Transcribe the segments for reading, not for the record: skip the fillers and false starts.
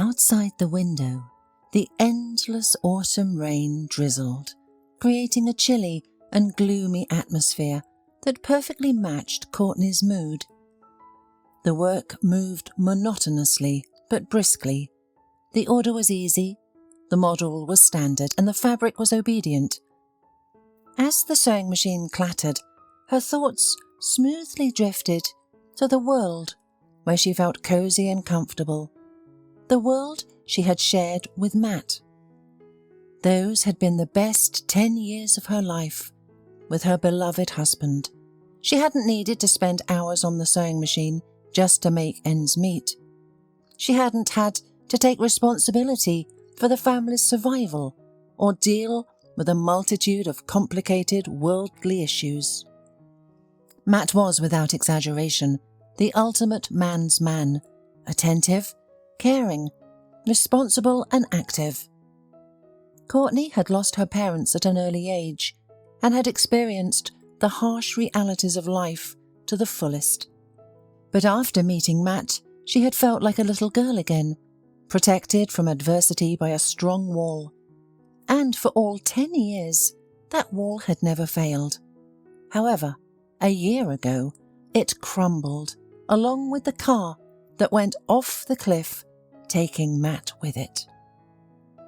Outside the window, the endless autumn rain drizzled, creating a chilly and gloomy atmosphere that perfectly matched Courtney's mood. The work moved monotonously but briskly. The order was easy, the model was standard, and the fabric was obedient. As the sewing machine clattered, her thoughts smoothly drifted to the world where she felt cosy and comfortable, the world she had shared with Matt. Those had been the best 10 years of her life with her beloved husband. She hadn't needed to spend hours on the sewing machine just to make ends meet. She hadn't had to take responsibility for the family's survival or deal with a multitude of complicated worldly issues. Matt was, without exaggeration, the ultimate man's man, attentive, caring, responsible and active. Courtney had lost her parents at an early age and had experienced the harsh realities of life to the fullest. But after meeting Matt, she had felt like a little girl again, protected from adversity by a strong wall. And for all 10 years, that wall had never failed. However, a year ago, it crumbled, along with the car that went off the cliff, taking Matt with it.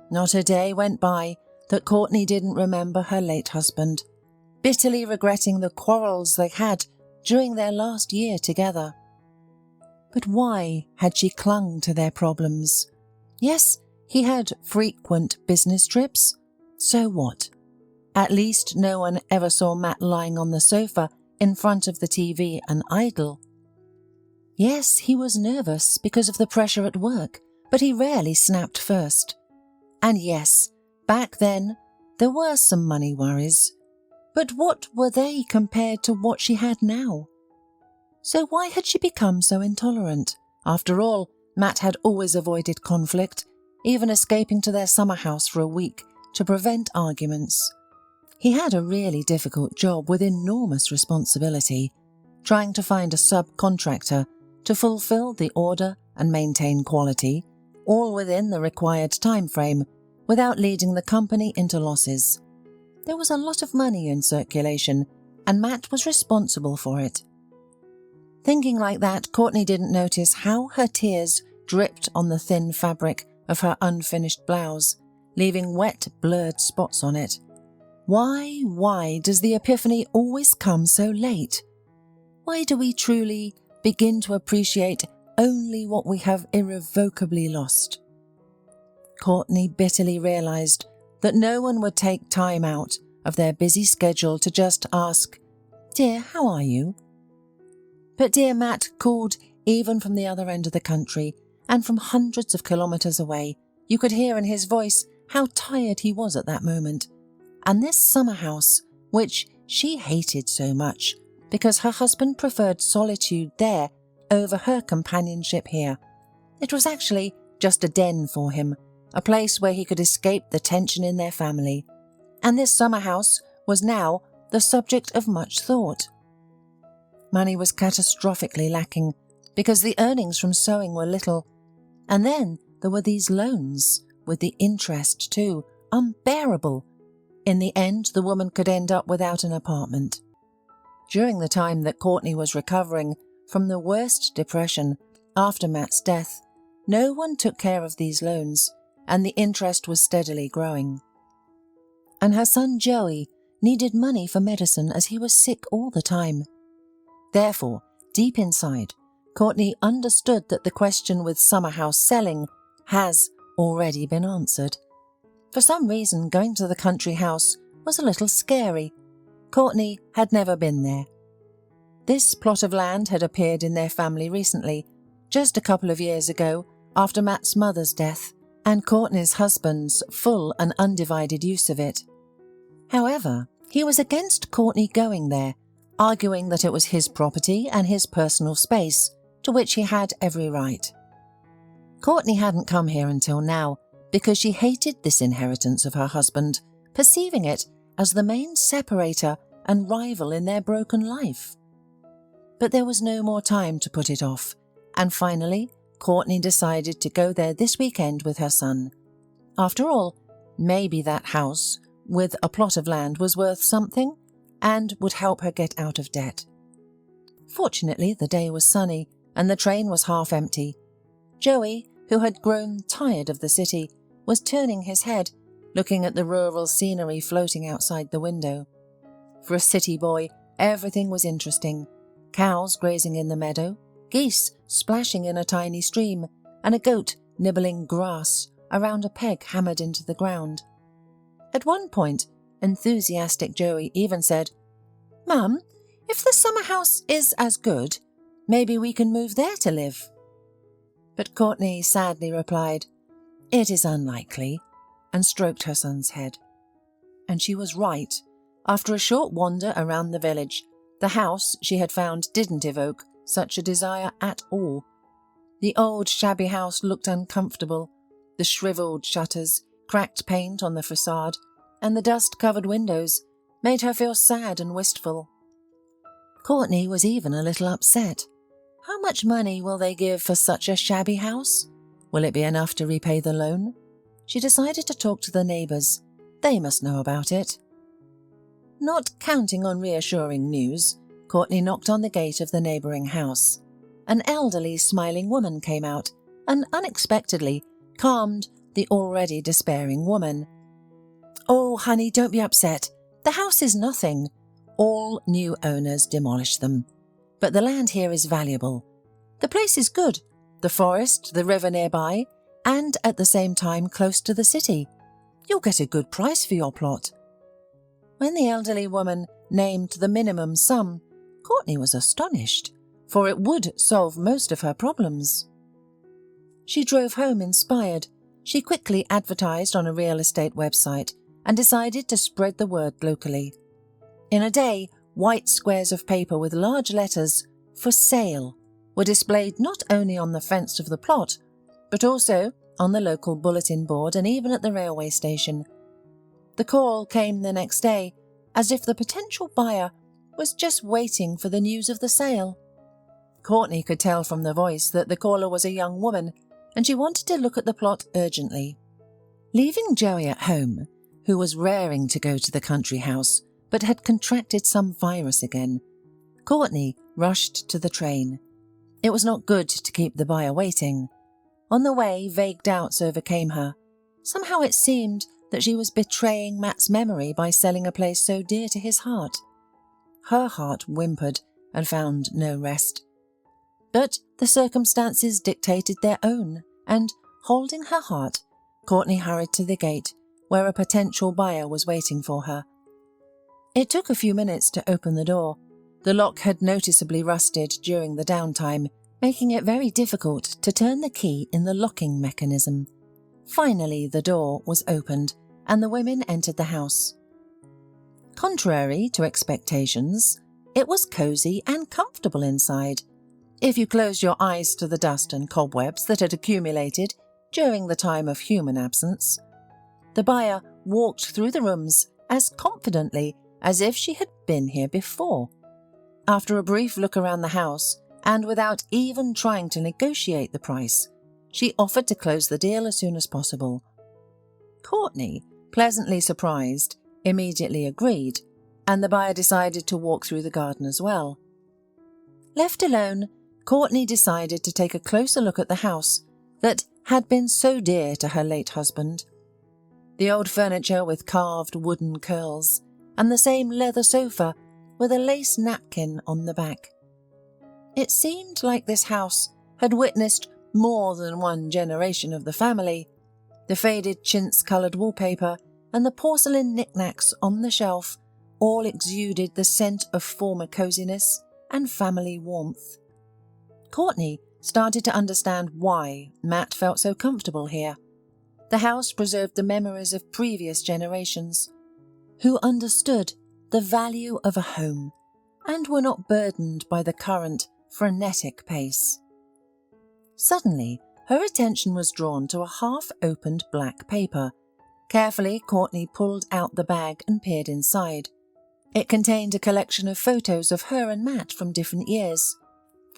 Not a day went by that Courtney didn't remember her late husband, bitterly regretting the quarrels they had during their last year together. But why had she clung to their problems? Yes, he had frequent business trips. So what? At least no one ever saw Matt lying on the sofa in front of the TV and idle. Yes, he was nervous because of the pressure at work, but he rarely snapped first. And yes, back then, there were some money worries. But what were they compared to what she had now? So why had she become so intolerant? After all, Matt had always avoided conflict, even escaping to their summer house for a week to prevent arguments. He had a really difficult job with enormous responsibility, trying to find a subcontractor to fulfill the order and maintain quality, all within the required time frame, without leading the company into losses. There was a lot of money in circulation, and Matt was responsible for it. Thinking like that, Courtney didn't notice how her tears dripped on the thin fabric of her unfinished blouse, leaving wet, blurred spots on it. Why does the epiphany always come so late? Why do we truly begin to appreciate only what we have irrevocably lost? Courtney bitterly realized that no one would take time out of their busy schedule to just ask, "Dear, how are you?" But dear Matt called even from the other end of the country, and from hundreds of kilometres away. You could hear in his voice how tired he was at that moment. And this summer house, which she hated so much because her husband preferred solitude there over her companionship here. It was actually just a den for him, a place where he could escape the tension in their family. And this summer house was now the subject of much thought. Money was catastrophically lacking because the earnings from sewing were little. And then there were these loans, with the interest too, unbearable. In the end, the woman could end up without an apartment. During the time that Courtney was recovering from the worst depression after Matt's death, no one took care of these loans, and the interest was steadily growing. And her son Joey needed money for medicine as he was sick all the time. Therefore, deep inside, Courtney understood that the question with summer house selling has already been answered. For some reason, going to the country house was a little scary. Courtney had never been there. This plot of land had appeared in their family recently, just a couple of years ago, after Matt's mother's death, and Courtney's husband's full and undivided use of it. However, he was against Courtney going there, arguing that it was his property and his personal space, to which he had every right. Courtney hadn't come here until now, because she hated this inheritance of her husband, perceiving it as the main separator and rival in their broken life. But there was no more time to put it off, and finally, Courteney decided to go there this weekend with her son. After all, maybe that house with a plot of land was worth something and would help her get out of debt. Fortunately, the day was sunny and the train was half empty. Joey, who had grown tired of the city, was turning his head, looking at the rural scenery floating outside the window. For a city boy, everything was interesting. Cows grazing in the meadow, geese splashing in a tiny stream, and a goat nibbling grass around a peg hammered into the ground. At one point, enthusiastic Joey even said, "Mum, if the summer house is as good, maybe we can move there to live." But Courteney sadly replied, "It is unlikely," and stroked her son's head. And she was right. After a short wander around the village, the house she had found didn't evoke such a desire at all. The old shabby house looked uncomfortable, the shriveled shutters, cracked paint on the facade, and the dust-covered windows made her feel sad and wistful. Courteney was even a little upset. How much money will they give for such a shabby house? Will it be enough to repay the loan? She decided to talk to the neighbours. They must know about it. Not counting on reassuring news, Courteney knocked on the gate of the neighbouring house. An elderly, smiling woman came out and unexpectedly calmed the already despairing woman. "Oh, honey, don't be upset. The house is nothing. All new owners demolish them. But the land here is valuable. The place is good, the forest, the river nearby, and at the same time close to the city. You'll get a good price for your plot." When the elderly woman named the minimum sum, Courteney was astonished, for it would solve most of her problems. She drove home inspired. She quickly advertised on a real estate website and decided to spread the word locally. In a day, white squares of paper with large letters, "For sale," were displayed not only on the fence of the plot, but also on the local bulletin board and even at the railway station. The call came the next day, as if the potential buyer was just waiting for the news of the sale. Courteney could tell from the voice that the caller was a young woman, and she wanted to look at the plot urgently. Leaving Joey at home, who was raring to go to the country house, but had contracted some virus again, Courteney rushed to the train. It was not good to keep the buyer waiting. On the way, vague doubts overcame her. Somehow it seemed that she was betraying Matt's memory by selling a place so dear to his heart. Her heart whimpered and found no rest. But the circumstances dictated their own, and, holding her heart, Courteney hurried to the gate, where a potential buyer was waiting for her. It took a few minutes to open the door. The lock had noticeably rusted during the downtime, making it very difficult to turn the key in the locking mechanism. Finally, the door was opened, and the women entered the house. Contrary to expectations, it was cosy and comfortable inside, if you closed your eyes to the dust and cobwebs that had accumulated during the time of human absence. The buyer walked through the rooms as confidently as if she had been here before. After a brief look around the house, and without even trying to negotiate the price, she offered to close the deal as soon as possible. Courteney, pleasantly surprised, immediately agreed, and the buyer decided to walk through the garden as well. Left alone, Courteney decided to take a closer look at the house that had been so dear to her late husband. The old furniture with carved wooden curls, and the same leather sofa with a lace napkin on the back. It seemed like this house had witnessed more than one generation of the family. The faded chintz-coloured wallpaper and the porcelain knickknacks on the shelf all exuded the scent of former coziness and family warmth. Courteney started to understand why Matt felt so comfortable here. The house preserved the memories of previous generations, who understood the value of a home and were not burdened by the current frenetic pace. Suddenly, her attention was drawn to a half-opened black paper. Carefully, Courteney pulled out the bag and peered inside. It contained a collection of photos of her and Matt from different years.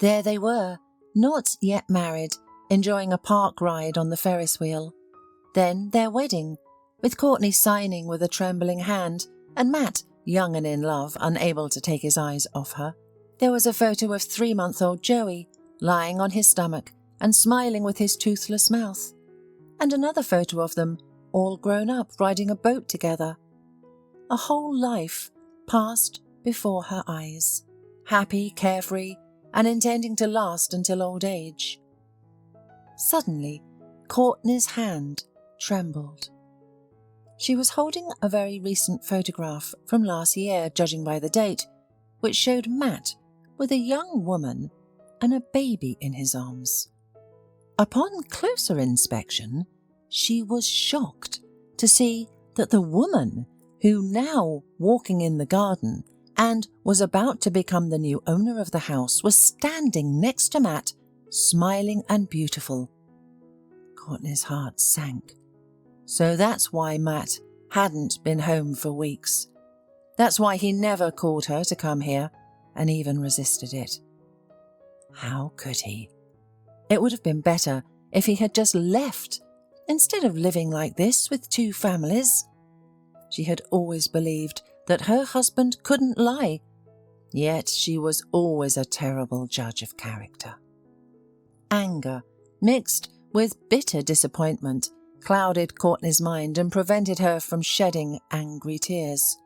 There they were, not yet married, enjoying a park ride on the Ferris wheel. Then their wedding, with Courteney signing with a trembling hand and Matt, young and in love, unable to take his eyes off her. There was a photo of 3-month-old Joey lying on his stomach and smiling with his toothless mouth, and another photo of them all grown up riding a boat together. A whole life passed before her eyes, happy, carefree, and intending to last until old age. Suddenly, Courtney's hand trembled. She was holding a very recent photograph from last year, judging by the date, which showed Matt with a young woman and a baby in his arms. Upon closer inspection, she was shocked to see that the woman, who now walking in the garden and was about to become the new owner of the house, was standing next to Matt, smiling and beautiful. Courtney's heart sank. So that's why Matt hadn't been home for weeks. That's why he never called her to come here and even resisted it. How could he? It would have been better if he had just left, instead of living like this with 2 families. She had always believed that her husband couldn't lie, yet she was always a terrible judge of character. Anger, mixed with bitter disappointment, clouded Courtney's mind and prevented her from shedding angry tears.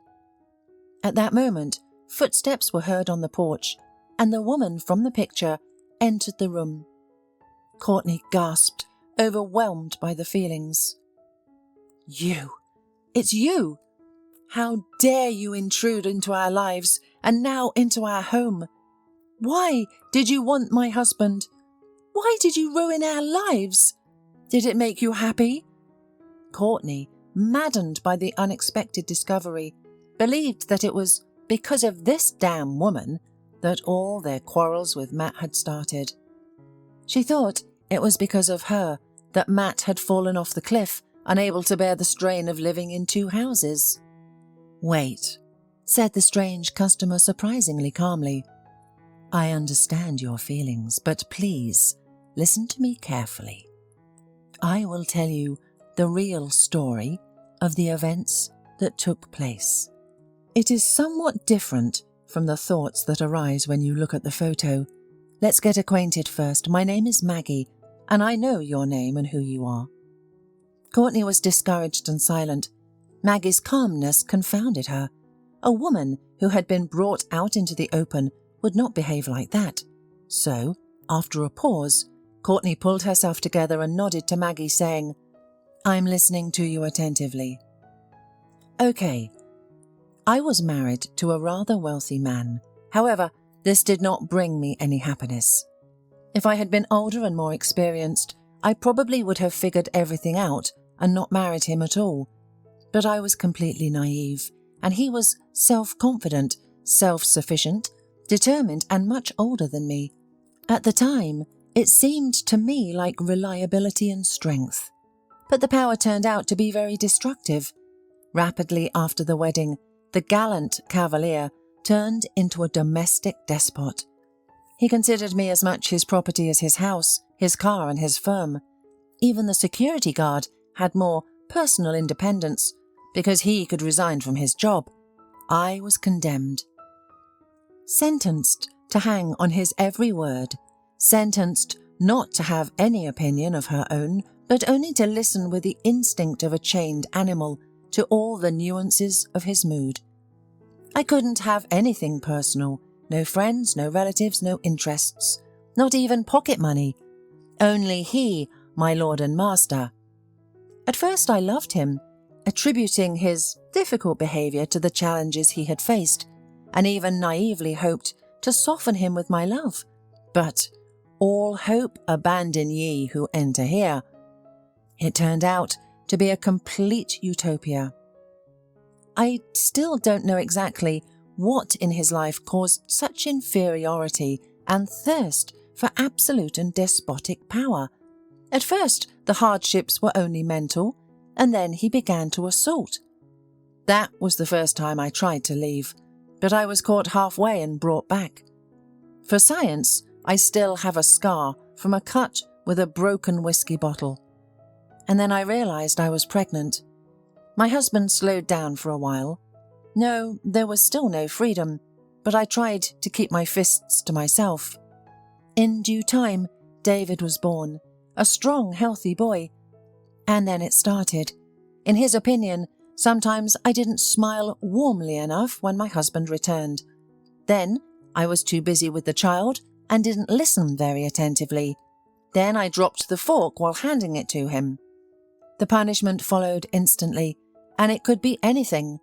At that moment, footsteps were heard on the porch, and the woman from the picture entered the room. Courtney gasped, overwhelmed by the feelings. "You! It's you! How dare you intrude into our lives, and now into our home? Why did you want my husband? Why did you ruin our lives? Did it make you happy?" Courtney, maddened by the unexpected discovery, believed that it was because of this damn woman that all their quarrels with Matt had started. She thought it was because of her that Matt had fallen off the cliff, unable to bear the strain of living in 2 houses. "Wait," said the strange customer surprisingly calmly. "I understand your feelings, but please listen to me carefully. I will tell you the real story of the events that took place. It is somewhat different from the thoughts that arise when you look at the photo. Let's get acquainted first. My name is Maggie, and I know your name and who you are." Courtney was discouraged and silent. Maggie's calmness confounded her. A woman who had been brought out into the open would not behave like that. So, after a pause, Courtney pulled herself together and nodded to Maggie, saying, "I'm listening to you attentively. Okay, I was married to a rather wealthy man. However, this did not bring me any happiness. If I had been older and more experienced, I probably would have figured everything out and not married him at all. But I was completely naive, and he was self-confident, self-sufficient, determined, and much older than me. At the time, it seemed to me like reliability and strength. But the power turned out to be very destructive. Rapidly after the wedding, the gallant cavalier turned into a domestic despot. He considered me as much his property as his house, his car, and his firm. Even the security guard had more personal independence because he could resign from his job. I was condemned. Sentenced to hang on his every word, sentenced not to have any opinion of her own, but only to listen with the instinct of a chained animal to all the nuances of his mood. I couldn't have anything personal, no friends, no relatives, no interests, not even pocket money. Only he, my lord and master. At first I loved him, attributing his difficult behaviour to the challenges he had faced, and even naively hoped to soften him with my love. But all hope abandon ye who enter here. It turned out to be a complete utopia. I still don't know exactly what in his life caused such inferiority and thirst for absolute and despotic power. At first, the hardships were only mental, and then he began to assault. That was the first time I tried to leave, but I was caught halfway and brought back. For science, I still have a scar from a cut with a broken whiskey bottle. And then I realised I was pregnant. My husband slowed down for a while. No, there was still no freedom, but I tried to keep my fists to myself. In due time, David was born, a strong, healthy boy. And then it started. In his opinion, sometimes I didn't smile warmly enough when my husband returned. Then I was too busy with the child and didn't listen very attentively. Then I dropped the fork while handing it to him. The punishment followed instantly, and it could be anything.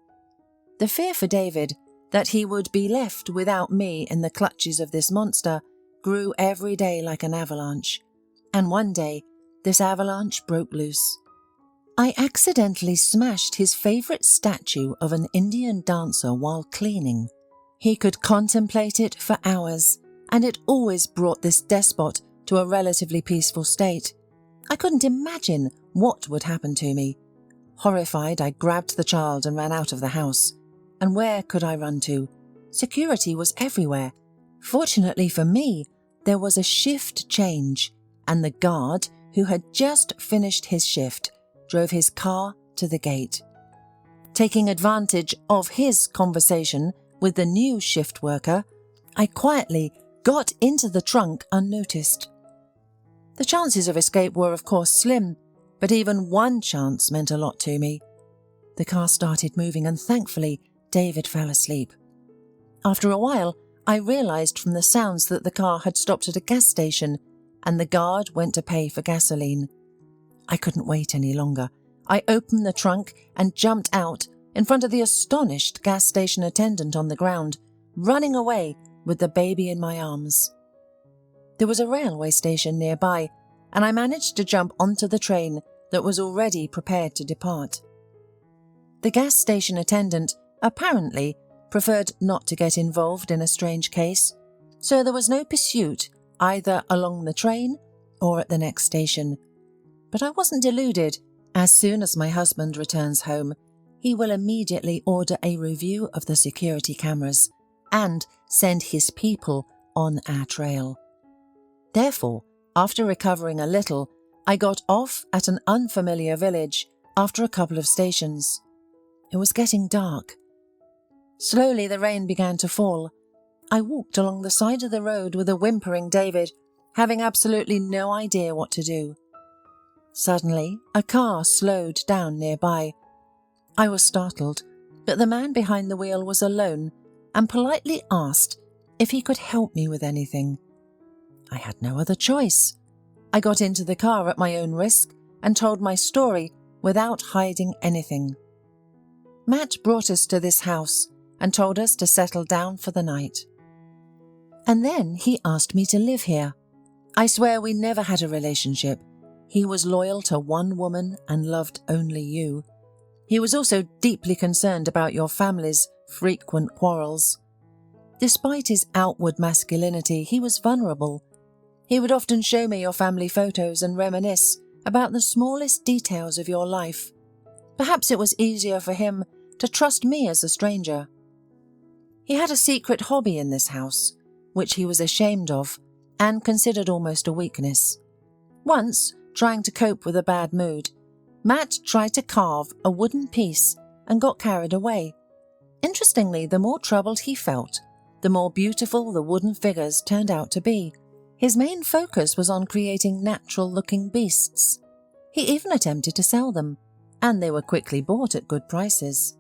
The fear for David that he would be left without me in the clutches of this monster grew every day like an avalanche. And one day, this avalanche broke loose. I accidentally smashed his favourite statue of an Indian dancer while cleaning. He could contemplate it for hours, and it always brought this despot to a relatively peaceful state. I couldn't imagine what would happen to me. Horrified, I grabbed the child and ran out of the house. And where could I run to? Security was everywhere. Fortunately for me, there was a shift change, and the guard, who had just finished his shift, drove his car to the gate. Taking advantage of his conversation with the new shift worker, I quietly got into the trunk unnoticed. The chances of escape were of course slim, but even one chance meant a lot to me. The car started moving and thankfully David fell asleep. After a while, I realised from the sounds that the car had stopped at a gas station and the guard went to pay for gasoline. I couldn't wait any longer. I opened the trunk and jumped out in front of the astonished gas station attendant on the ground, running away with the baby in my arms. There was a railway station nearby, and I managed to jump onto the train that was already prepared to depart. The gas station attendant apparently preferred not to get involved in a strange case, so there was no pursuit either along the train or at the next station. But I wasn't deluded. As soon as my husband returns home, he will immediately order a review of the security cameras and send his people on our trail. Therefore, after recovering a little, I got off at an unfamiliar village after a couple of stations. It was getting dark. Slowly the rain began to fall. I walked along the side of the road with a whimpering David, having absolutely no idea what to do. Suddenly, a car slowed down nearby. I was startled, but the man behind the wheel was alone and politely asked if he could help me with anything. I had no other choice. I got into the car at my own risk and told my story without hiding anything. Matt brought us to this house and told us to settle down for the night. And then he asked me to live here. I swear we never had a relationship. He was loyal to one woman and loved only you. He was also deeply concerned about your family's frequent quarrels. Despite his outward masculinity, he was vulnerable. He would often show me your family photos and reminisce about the smallest details of your life. Perhaps it was easier for him to trust me as a stranger. He had a secret hobby in this house, which he was ashamed of and considered almost a weakness. Once, trying to cope with a bad mood, Matt tried to carve a wooden piece and got carried away. Interestingly, the more troubled he felt, the more beautiful the wooden figures turned out to be. His main focus was on creating natural-looking beasts. He even attempted to sell them, and they were quickly bought at good prices.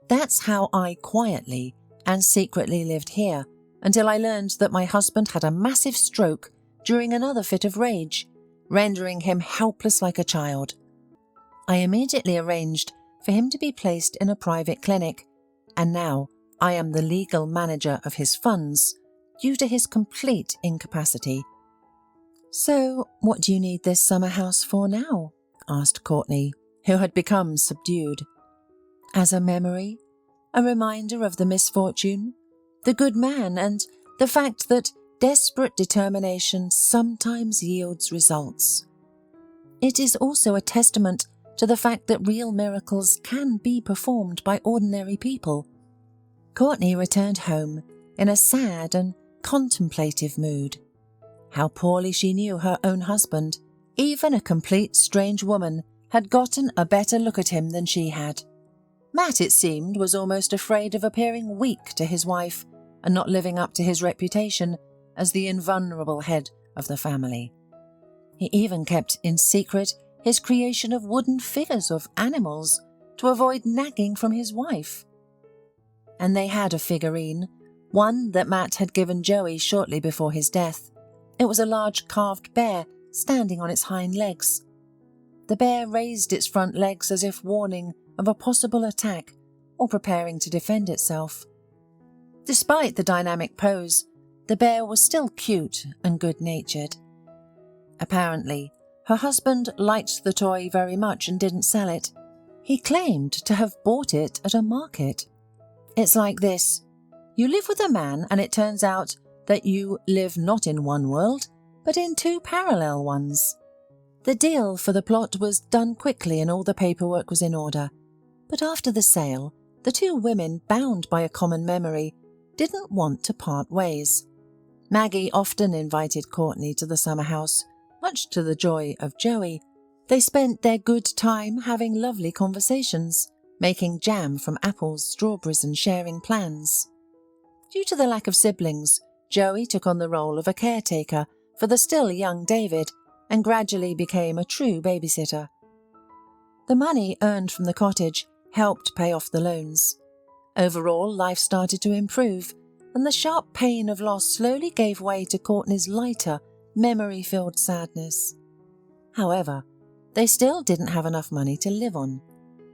That's how I quietly and secretly lived here, until I learned that my husband had a massive stroke during another fit of rage, rendering him helpless like a child. I immediately arranged for him to be placed in a private clinic, and now I am the legal manager of his funds due to his complete incapacity. "So, what do you need this summer house for now?" asked Courteney, who had become subdued. "As a memory? A reminder of the misfortune, the good man, and the fact that desperate determination sometimes yields results. It is also a testament to the fact that real miracles can be performed by ordinary people." Courteney returned home in a sad and contemplative mood. how poorly she knew her own husband. Even a complete strange woman had gotten a better look at him than she had. Matt, it seemed, was almost afraid of appearing weak to his wife and not living up to his reputation as the invulnerable head of the family. He even kept in secret his creation of wooden figures of animals to avoid nagging from his wife. And they had a figurine, one that Matt had given Joey shortly before his death. It was a large carved bear standing on its hind legs. The bear raised its front legs as if warning of a possible attack or preparing to defend itself. Despite the dynamic pose, the bear was still cute and good-natured. Apparently, her husband liked the toy very much and didn't sell it. He claimed to have bought it at a market. It's like this: you live with a man and it turns out that you live not in one world, but in two parallel ones. The deal for the plot was done quickly and all the paperwork was in order. But after the sale, the two women, bound by a common memory, didn't want to part ways. Maggie often invited Courteney to the summer house, much to the joy of Joey. They spent their good time having lovely conversations, making jam from apples, strawberries and sharing plans. Due to the lack of siblings, Joey took on the role of a caretaker for the still young David and gradually became a true babysitter. The money earned from the cottage helped pay off the loans. Overall, life started to improve, and the sharp pain of loss slowly gave way to Courtney's lighter, memory-filled sadness. However, they still didn't have enough money to live on.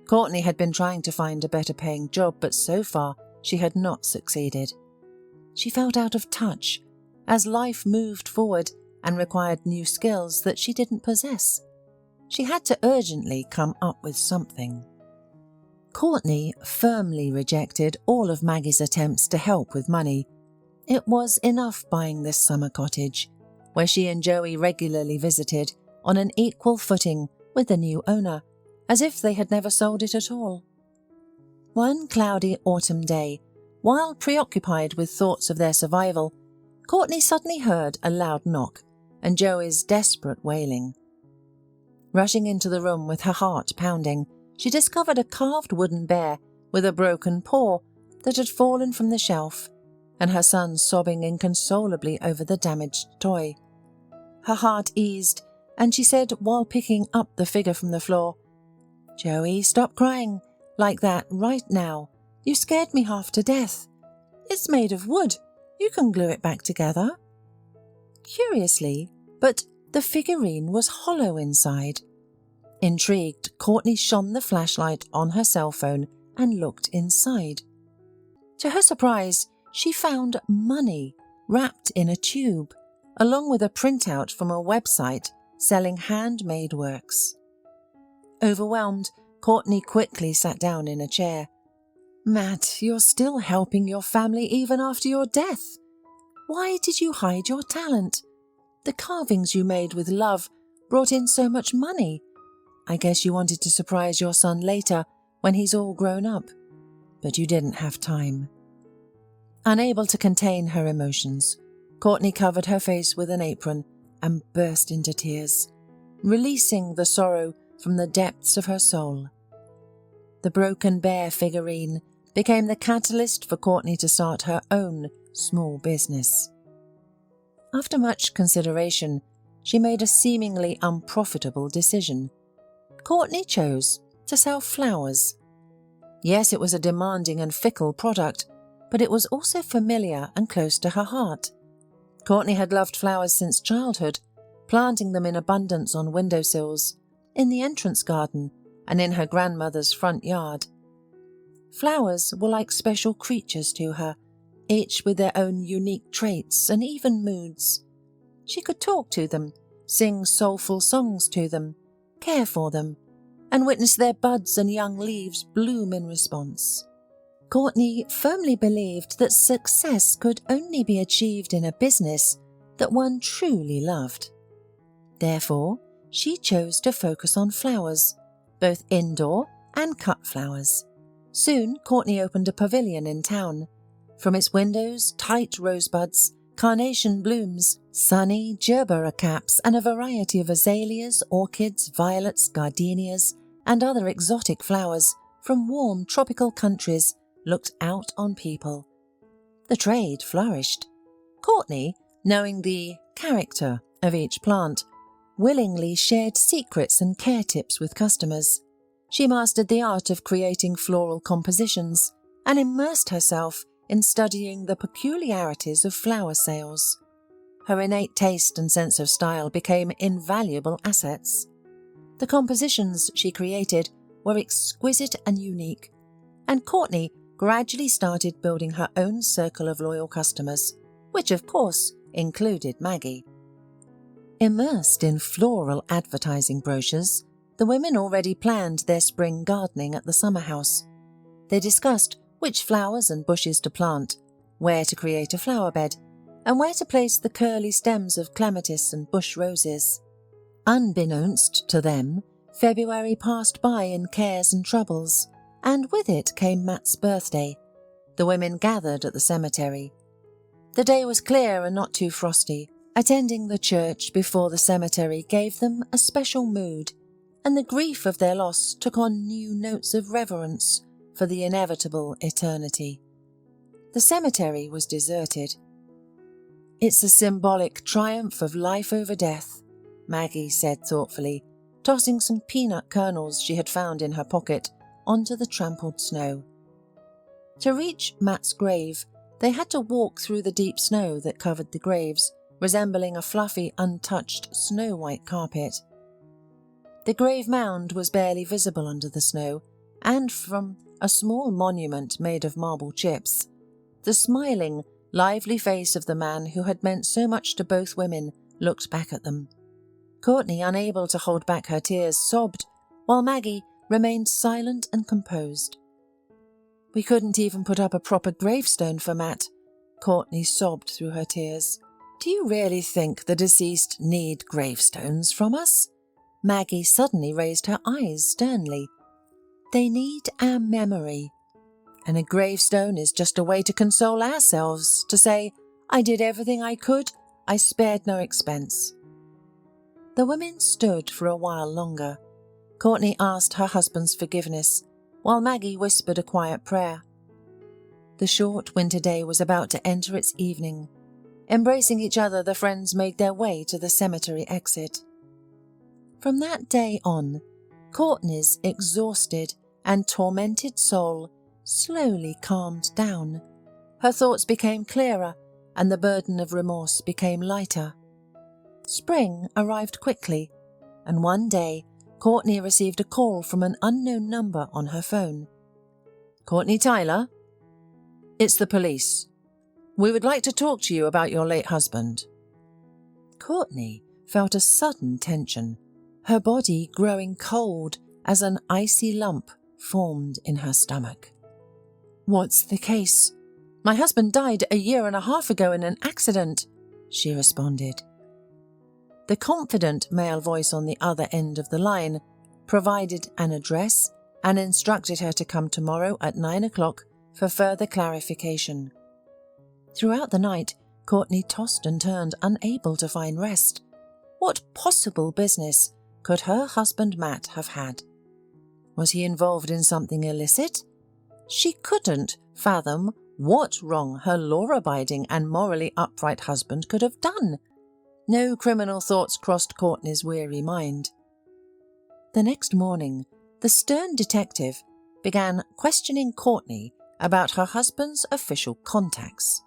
Courteney had been trying to find a better-paying job, but so far she had not succeeded. She felt out of touch as life moved forward and required new skills that she didn't possess. She had to urgently come up with something. Courteney firmly rejected all of Maggie's attempts to help with money. It was enough buying this summer cottage, where she and Joey regularly visited, on an equal footing with the new owner, as if they had never sold it at all. One cloudy autumn day, while preoccupied with thoughts of their survival, Courteney suddenly heard a loud knock and Joey's desperate wailing. Rushing into the room with her heart pounding, she discovered a carved wooden bear with a broken paw that had fallen from the shelf, and her son sobbing inconsolably over the damaged toy. Her heart eased, and she said while picking up the figure from the floor, "Joey, stop crying like that right now. You scared me half to death. It's made of wood. You can glue it back together." Curiously, but the figurine was hollow inside. Intrigued, Courteney shone the flashlight on her cell phone and looked inside. To her surprise, she found money wrapped in a tube, along with a printout from a website selling handmade works. Overwhelmed, Courteney quickly sat down in a chair. "Matt, you're still helping your family even after your death. Why did you hide your talent? The carvings you made with love brought in so much money. I guess you wanted to surprise your son later when he's all grown up, but you didn't have time." Unable to contain her emotions, Courteney covered her face with an apron and burst into tears, releasing the sorrow from the depths of her soul. The broken bear figurine became the catalyst for Courteney to start her own small business. After much consideration, she made a seemingly unprofitable decision. Courteney chose to sell flowers. Yes, it was a demanding and fickle product, but it was also familiar and close to her heart. Courteney had loved flowers since childhood, planting them in abundance on windowsills, in the entrance garden, and in her grandmother's front yard. Flowers were like special creatures to her, each with their own unique traits and even moods. She could talk to them, sing soulful songs to them, care for them, and witness their buds and young leaves bloom in response. Courteney firmly believed that success could only be achieved in a business that one truly loved. Therefore, she chose to focus on flowers, both indoor and cut flowers. Soon, Courteney opened a pavilion in town. From its windows, tight rosebuds carnation blooms, sunny gerbera caps, and a variety of azaleas, orchids, violets, gardenias, and other exotic flowers from warm tropical countries looked out on people. The trade flourished. Courteney, knowing the character of each plant, willingly shared secrets and care tips with customers. She mastered the art of creating floral compositions and immersed herself in studying the peculiarities of flower sales. Her innate taste and sense of style became invaluable assets. The compositions she created were exquisite and unique, and Courteney gradually started building her own circle of loyal customers, which of course included Maggie. Immersed in floral advertising brochures, the women already planned their spring gardening at the summer house. They discussed which flowers and bushes to plant, where to create a flower bed, and where to place the curly stems of clematis and bush roses. Unbeknownst to them, February passed by in cares and troubles, and with it came Matt's birthday. The women gathered at the cemetery. The day was clear and not too frosty. Attending the church before the cemetery gave them a special mood, and the grief of their loss took on new notes of reverence for the inevitable eternity. The cemetery was deserted. "It's a symbolic triumph of life over death," Maggie said thoughtfully, tossing some peanut kernels she had found in her pocket onto the trampled snow. To reach Matt's grave, they had to walk through the deep snow that covered the graves, resembling a fluffy, untouched, snow-white carpet. The grave mound was barely visible under the snow, and from a small monument made of marble chips, the smiling, lively face of the man who had meant so much to both women looked back at them. Courteney, unable to hold back her tears, sobbed, while Maggie remained silent and composed. "We couldn't even put up a proper gravestone for Matt," Courteney sobbed through her tears. "Do you really think the deceased need gravestones from us?" Maggie suddenly raised her eyes sternly. "They need our memory. And a gravestone is just a way to console ourselves, to say, 'I did everything I could, I spared no expense.'" The women stood for a while longer. Courteney asked her husband's forgiveness, while Maggie whispered a quiet prayer. The short winter day was about to enter its evening. Embracing each other, the friends made their way to the cemetery exit. From that day on, Courteney's exhausted and tormented soul slowly calmed down. Her thoughts became clearer, and the burden of remorse became lighter. Spring arrived quickly, and one day Courteney received a call from an unknown number on her phone. "Courteney Tyler? It's the police. We would like to talk to you about your late husband." Courteney felt a sudden tension, her body growing cold as an icy lump formed in her stomach. "What's the case? My husband died 1.5 years ago in an accident," she responded. The confident male voice on the other end of the line provided an address and instructed her to come tomorrow at 9 o'clock for further clarification. Throughout the night, Courteney tossed and turned, unable to find rest. What possible business could her husband Matt have had? Was he involved in something illicit? She couldn't fathom what wrong her law-abiding and morally upright husband could have done. No criminal thoughts crossed Courteney's weary mind. The next morning, the stern detective began questioning Courteney about her husband's official contacts,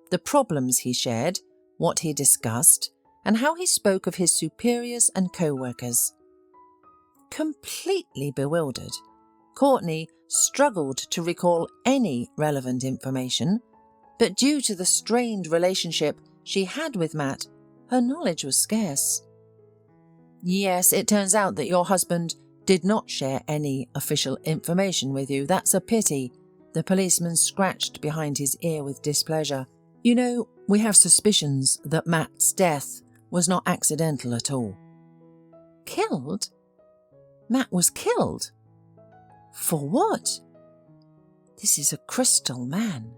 the problems he shared, what he discussed, and how he spoke of his superiors and co-workers. Completely bewildered, Courteney struggled to recall any relevant information, but due to the strained relationship she had with Matt, her knowledge was scarce. "Yes, it turns out that your husband did not share any official information with you. That's a pity." The policeman scratched behind his ear with displeasure. "You know, we have suspicions that Matt's death was not accidental at all." "Killed? Matt was killed? For what? This is a crystal man.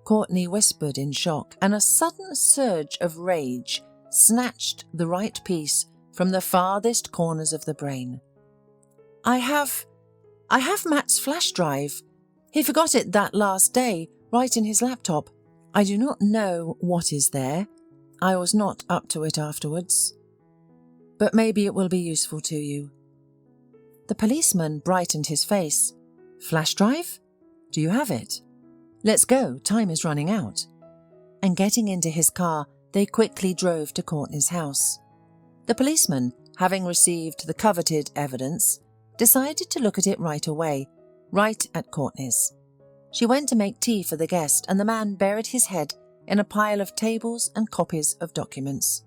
Courteney whispered in shock, and a sudden surge of rage snatched the right piece from the farthest corners of the brain. I have Matt's flash drive. He forgot it that last day, right in his laptop. I do not know what is there. I was not up to it afterwards. But maybe it will be useful to you. The policeman brightened his face. Flash drive? Do you have it? Let's go, time is running out. And getting into his car, they quickly drove to Courtney's house. The policeman, having received the coveted evidence, decided to look at it right away, right at Courtney's. She went to make tea for the guest, and the man buried his head in a pile of tables and copies of documents.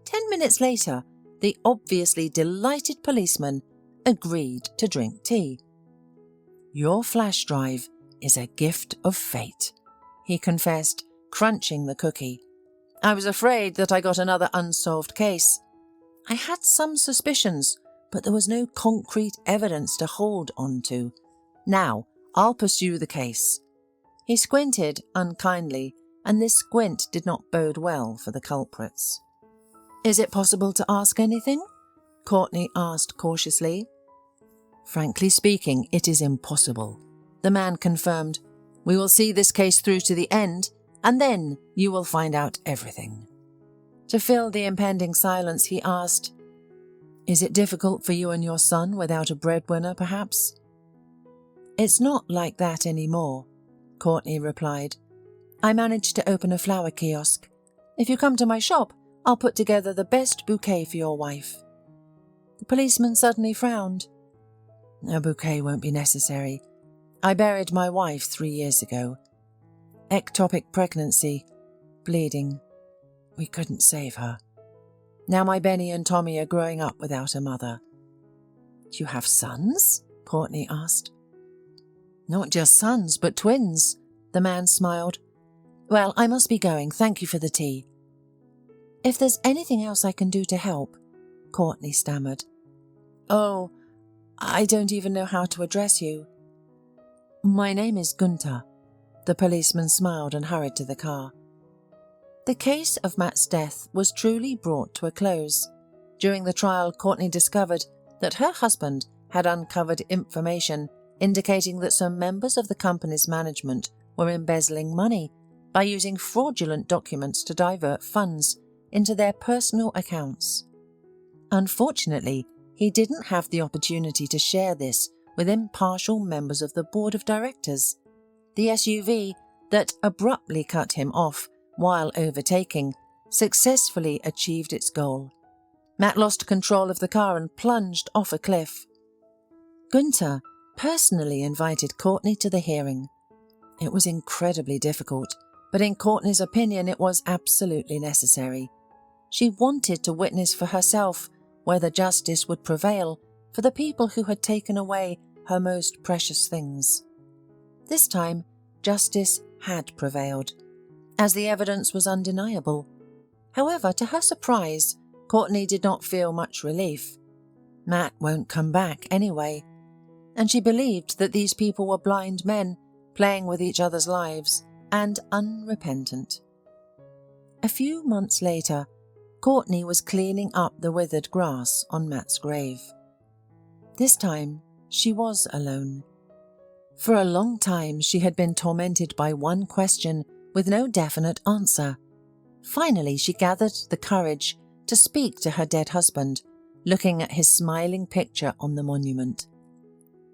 10 minutes later, the obviously delighted policeman agreed to drink tea. Your flash drive is a gift of fate, he confessed, crunching the cookie. I was afraid that I got another unsolved case. I had some suspicions, but there was no concrete evidence to hold on to. Now, I'll pursue the case. He squinted unkindly, and this squint did not bode well for the culprits. Is it possible to ask anything? Courtney asked cautiously. Frankly speaking, it is impossible, the man confirmed. We will see this case through to the end, and then you will find out everything. To fill the impending silence, he asked, Is it difficult for you and your son without a breadwinner, perhaps? It's not like that anymore, Courtney replied. I managed to open a flower kiosk. If you come to my shop, I'll put together the best bouquet for your wife. The policeman suddenly frowned. A bouquet won't be necessary. I buried my wife 3 years ago. Ectopic pregnancy, bleeding. We couldn't save her. Now my Benny and Tommy are growing up without a mother. Do you have sons? Courtney asked. Not just sons, but twins, the man smiled. Well, I must be going. Thank you for the tea. If there's anything else I can do to help, Courtney stammered. Oh, I don't even know how to address you. My name is Gunther. The policeman smiled and hurried to the car. The case of Matt's death was truly brought to a close. During the trial, Courtney discovered that her husband had uncovered information indicating that some members of the company's management were embezzling money by using fraudulent documents to divert funds into their personal accounts. Unfortunately, he didn't have the opportunity to share this with impartial members of the board of directors. The SUV that abruptly cut him off while overtaking successfully achieved its goal. Matt lost control of the car and plunged off a cliff. Gunther personally invited Courtney to the hearing. It was incredibly difficult, but in Courtney's opinion it was absolutely necessary. She wanted to witness for herself whether justice would prevail for the people who had taken away her most precious things. This time, justice had prevailed, as the evidence was undeniable. However, to her surprise, Courtney did not feel much relief. Matt won't come back anyway, and she believed that these people were blind men playing with each other's lives and unrepentant. A few months later, Courtney was cleaning up the withered grass on Matt's grave. This time, she was alone. For a long time, she had been tormented by one question with no definite answer. Finally, she gathered the courage to speak to her dead husband, looking at his smiling picture on the monument.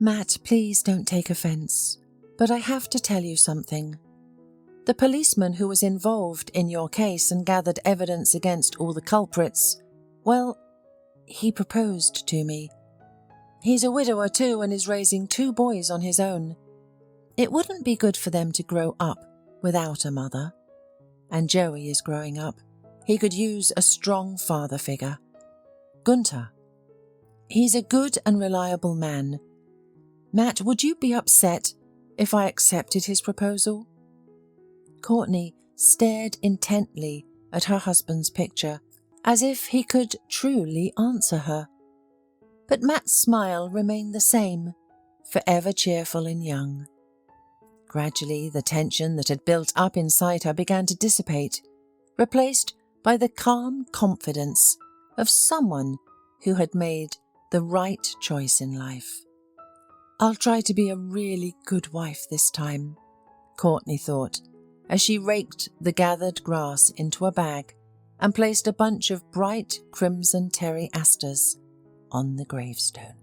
Matt, please don't take offense, but I have to tell you something. The policeman who was involved in your case and gathered evidence against all the culprits, well, he proposed to me. He's a widower too and is raising 2 boys on his own. It wouldn't be good for them to grow up without a mother. And Joey is growing up. He could use a strong father figure. Gunther. He's a good and reliable man. Matt, would you be upset if I accepted his proposal? Courtney stared intently at her husband's picture, as if he could truly answer her. But Matt's smile remained the same, forever cheerful and young. Gradually, the tension that had built up inside her began to dissipate, replaced by the calm confidence of someone who had made the right choice in life. "I'll try to be a really good wife this time," Courteney thought, as she raked the gathered grass into a bag and placed a bunch of bright crimson terry asters on the gravestone.